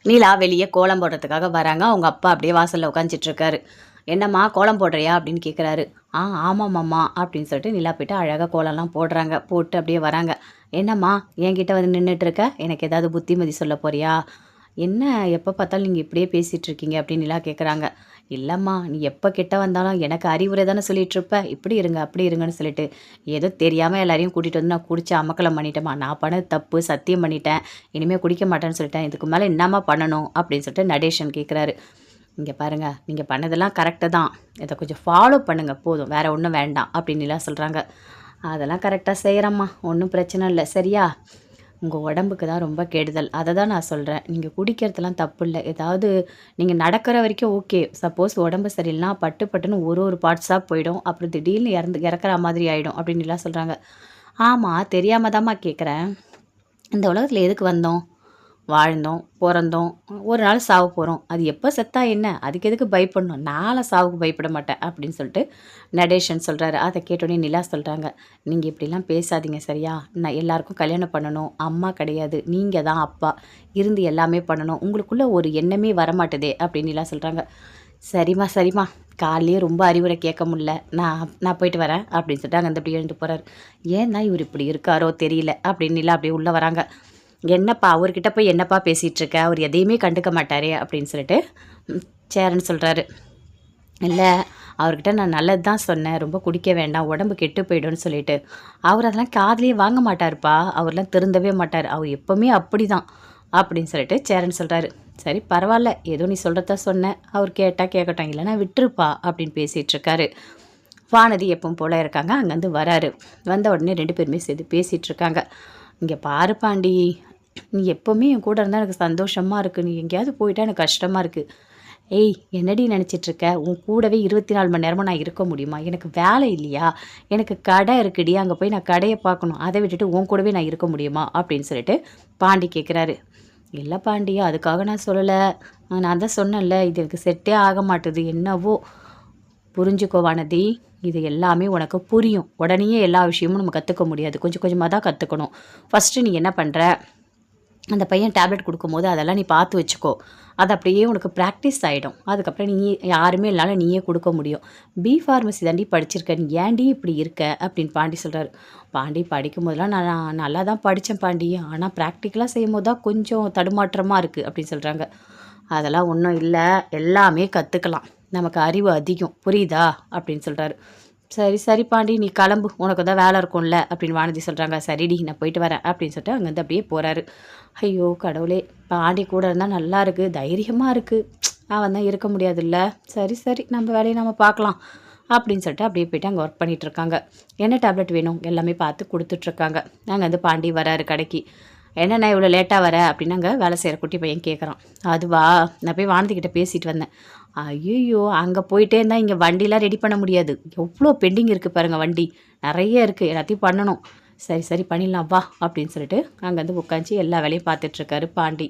நீலா வெளியே கோலம் போடுறதுக்காக வராங்க. அவங்க அப்பா அப்படியே வாசலில் உட்காந்துட்ருக்காரு. என்னம்மா கோலம் போடுறியா அப்படின்னு கேட்குறாரு. ஆமாம்மாம்மா அப்படின்னு சொல்லிட்டு நிலா போய்ட்டு அழகாக கோலம்லாம் போடுறாங்க. போட்டு அப்படியே வராங்க. என்னம்மா என்கிட்ட வந்து நின்றுட்டுருக்க, எனக்கு ஏதாவது புத்திமதி சொல்ல போறியா? என்ன எப்போ பார்த்தாலும் நீங்கள் இப்படியே பேசிகிட்டு இருக்கீங்க அப்படின்னு நிலா கேட்குறாங்க. இல்லைம்மா, நீ எப்போ கிட்ட வந்தாலும் எனக்கு அறிவுரை தானே சொல்லிகிட்ருப்ப, இப்படி இருங்க அப்படி இருங்கன்னு சொல்லிட்டு ஏதோ தெரியாமல் எல்லாரையும் கூட்டிகிட்டு வந்து நான் குடிச்சு அமக்கலம் பண்ணிட்டேம்மா. நான் பண்ணது தப்பு, சத்தியம் பண்ணிட்டேன், இனிமேல் குடிக்க மாட்டேன்னு சொல்லிட்டேன். இதுக்கு மேலே என்னம்மா பண்ணணும் அப்படின்னு சொல்லிட்டு நடேஷன் கேட்குறாரு. இங்கே பாருங்கள், நீங்கள் பண்ணதெல்லாம் கரெக்டு தான், இதை கொஞ்சம் ஃபாலோ பண்ணுங்கள் போதும், வேறு ஒன்றும் வேண்டாம் அப்படின்னு நிலா சொல்கிறாங்க. அதெல்லாம் கரெக்டாக செய்கிறேம்மா, ஒன்றும் பிரச்சனை இல்லை சரியா. உங்கள் உடம்புக்கு தான் ரொம்ப கெடுதல், அதை தான் நான் சொல்கிறேன். நீங்கள் குடிக்கிறதுலாம் தப்பு இல்லை, ஏதாவது நீங்கள் நடக்கிற வரைக்கும் ஓகே. சப்போஸ் உடம்பு சரியில்லைனா பட்டு பட்டுன்னு ஒரு பார்ட்ஸாக போயிடும், அப்புறம் திடீர்னு இறக்குற மாதிரி ஆகிடும் அப்படின்னுலாம் சொல்கிறாங்க. ஆமாம், தெரியாமல் தாம்மா கேட்குறேன். இந்த உலகத்தில் எதுக்கு வந்தோம்? வாழ்ந்தோம், பிறந்தோம், ஒரு நாள் சாவ போகிறோம். அது எப்போ செத்தா என்ன, அதுக்கு எதுக்கு பயப்படணும்? நானும் சாவுக்கு பயப்பட மாட்டேன் அப்படின்னு சொல்லிட்டு நடேஷன் சொல்கிறாரு. அதை கேட்டோடனே நிலா சொல்கிறாங்க, நீங்கள் இப்படிலாம் பேசாதீங்க சரியா. நான் எல்லாருக்கும் கல்யாணம் பண்ணணும், அம்மா கிடையாது, நீங்கள் தான் அப்பா இருந்து எல்லாமே பண்ணணும், உங்களுக்குள்ளே ஒரு எண்ணமே வரமாட்டுதே அப்படின்னு நிலா சொல்கிறாங்க. சரிம்மா சரிம்மா, காலையே ரொம்ப அறிவுரை கேட்க முடியல, நான் போயிட்டு வரேன் அப்படின்னு சொல்லிட்டு அங்கே அப்படி எழுந்து போகிறாரு. ஏன்னா இவர் இப்படி இருக்காரோ தெரியல அப்படின்னு நிலா அப்படியே உள்ளே வராங்க. என்னப்பா அவர்கிட்ட போய் என்னப்பா பேசிகிட்டு இருக்க, அவர் எதையுமே கண்டுக்க மாட்டாரே அப்படின்னு சொல்லிட்டு சேரன்னு சொல்கிறாரு. இல்லை, அவர்கிட்ட நான் நல்லது தான் சொன்னேன், ரொம்ப குடிக்க வேண்டாம், உடம்பு கெட்டு போய்டும்னு சொல்லிட்டு. அவர் அதெல்லாம் காதுலேயே வாங்க மாட்டார்ப்பா, அவர்லாம் திருந்தவே மாட்டார், அவர் எப்போவுமே அப்படி தான் அப்படின்னு சொல்லிட்டு சேரன் சொல்கிறாரு. சரி பரவாயில்ல, ஏதோ நீ சொல்கிறத சொன்னேன், அவர் கேட்டால் கேட்கட்டும், இல்லைனா விட்டுருப்பா அப்படின்னு பேசிகிட்ருக்காரு. வானதி எப்பவும் போல் இருக்காங்க. அங்கேருந்து வராரு. வந்த உடனே 2 பேருமே சேர்ந்து பேசிகிட்ருக்காங்க. இங்கே பாரு பாண்டி, நீ எப்போவுமே என் கூட இருந்தால் எனக்கு சந்தோஷமாக இருக்குது, நீ எங்கேயாவது போயிட்டா எனக்கு கஷ்டமாக இருக்குது. ஏய், என்னடி நினச்சிட்ருக்க, உன் கூடவே 24 மணி நேரமும் நான் இருக்க முடியுமா? எனக்கு வேலை இல்லையா? எனக்கு கடை இருக்குடி, அங்கே போய் நான் கடையை பார்க்கணும், அதை விட்டுட்டு உன் கூடவே நான் இருக்க முடியுமா அப்படின்னு சொல்லிட்டு பாண்டி கேட்குறாரு. இல்லை பாண்டி, அதுக்காக நான் சொல்லலை, நான் தான் சொன்னேன்ல, இது எனக்கு செட்டே ஆக மாட்டுது, என்னவோ. புரிஞ்சுக்கோ வானதி, இது எல்லாமே உனக்கு புரியும். உடனே எல்லா விஷயமும் நம்ம கற்றுக்க முடியாது, கொஞ்சம் கொஞ்சமாக தான் கற்றுக்கணும். ஃபஸ்ட்டு நீ என்ன பண்ணுற, அந்த பையன் டேப்லெட் கொடுக்கும்போது அதெல்லாம் நீ பார்த்து வச்சுக்கோ, அது அப்படியே உனக்கு ப்ராக்டிஸ் ஆகிடும். அதுக்கப்புறம் நீ யாருமே இல்லைனாலும் நீயே கொடுக்க முடியும். B.Pharmacy தாண்டி படிச்சிருக்க, நீ ஏன்டி இப்படி இருக்க அப்படின்னு பாண்டி சொல்கிறாரு. பாண்டி படிக்கும் போதெல்லாம் நான் நல்லா தான் படித்தேன் பாண்டி, ஆனால் ப்ராக்டிக்கலாக செய்யும் போது தான் கொஞ்சம் தடுமாற்றமாக இருக்குது அப்படின்னு சொல்கிறாங்க. அதெல்லாம் ஒன்றும் இல்லை, எல்லாமே கற்றுக்கலாம், நமக்கு அறிவு அதிகம், புரியுதா அப்படின்னு சொல்கிறாரு. சரி சரி பாண்டி, நீ கிளம்பு, உனக்கு தான் வேலை இருக்கும்ல அப்படின்னு வானதி சொல்கிறாங்க. சரிடி, நான் போயிட்டு வரேன் அப்படின்னு சொல்லிட்டு அங்கேருந்து அப்படியே போகிறாரு. ஐயோ கடவுளே, பாண்டி கூட இருந்தால் நல்லா இருக்குது, தைரியமாக இருக்குது, அவன் தான் இருக்க முடியாதுல்ல. சரி சரி, நம்ம வேலையை நம்ம பார்க்கலாம் அப்படின்னு சொல்லிட்டு அப்படியே போய்ட்டு அங்கே ஒர்க் பண்ணிகிட்ருக்காங்க. என்ன டேப்லெட் வேணும் எல்லாமே பார்த்து கொடுத்துட்ருக்காங்க. அங்கே வந்து பாண்டி வராரு கடைக்கு. என்னண்ணா இவ்வளோ லேட்டாக வர அப்படின்னு அங்கே வேலை செய்கிற குட்டி பையன் கேட்குறான். அதுவா, நான் போய் வானதிக்கிட்ட பேசிட்டு வந்தேன். ஐயோ, அங்கே போயிட்டே இருந்தால் இங்கே வண்டிலாம் ரெடி பண்ண முடியாது, எவ்வளோ பெண்டிங் இருக்குது பாருங்கள், வண்டி நிறைய இருக்குது, எல்லாத்தையும் பண்ணணும். சரி சரி பண்ணிடலாம் வா அப்படின்னு சொல்லிட்டு அங்கேருந்து உட்காந்து எல்லா வேலையும் பார்த்துட்ருக்காரு பாண்டி.